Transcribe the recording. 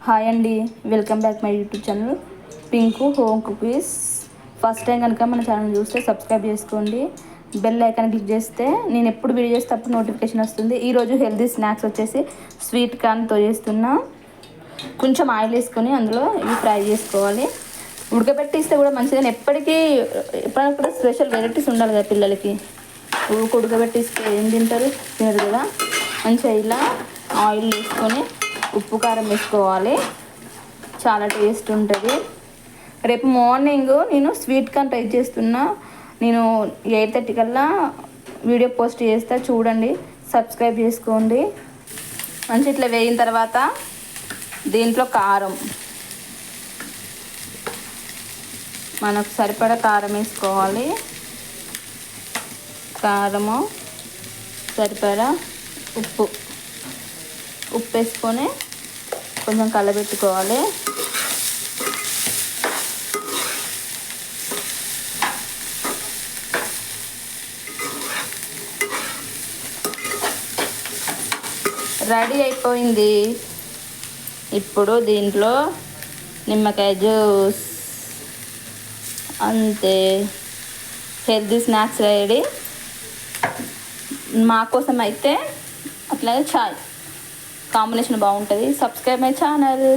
Hi అండి, welcome back my YouTube channel pink home cookies. First time కనుక మన channel చూస్తే సబ్స్క్రైబ్ చేసుకోండి, బెల్ ఐకాన్ క్లిక్ చేస్తే నేను ఎప్పుడు వీడియో చేస్తే అప్పుడు నోటిఫికేషన్ వస్తుంది. ఈరోజు హెల్తీ స్నాక్స్ వచ్చేసి స్వీట్ కార్న్తో చేస్తున్నా. కొంచెం ఆయిల్ వేసుకొని అందులో ఇవి ఫ్రై చేసుకోవాలి. ఉడకబెట్టిస్తే కూడా మంచిదని ఎప్పుడైనా కూడా స్పెషల్ వెరైటీస్ ఉండాలి కదా పిల్లలకి. ఉడకబెట్టిస్తే ఏం తింటారు, తినరు కదా. మంచిగా ఇలా ఆయిల్ వేసుకొని ఉప్పు కారం వేసుకోవాలి, చాలా టేస్ట్ ఉంటుంది. రేపు మార్నింగ్ నేను స్వీట్ కార్న్ ట్రై చేస్తున్నా. నేను 8:30 కల్లా వీడియో పోస్ట్ చేస్తా, చూడండి, సబ్స్క్రైబ్ చేసుకోండి. మంచి ఇట్లా వేయిన తర్వాత దీంట్లో కారం, మనకు సరిపడా కారం వేసుకోవాలి. కారము సరిపడా ఉప్పు వేసుకొని కొంచెం కలబెట్టుకోవాలి. రెడీ అయిపోయింది. ఇప్పుడు దీంట్లో నిమ్మకాయ జ్యూస్, అంతే, హెల్తీ స్నాక్స్ రెడీ. మా కోసం అయితే అట్లాగే చాయ్ కాంబినేషన్ బాగుంటుంది. Subscribe my channel.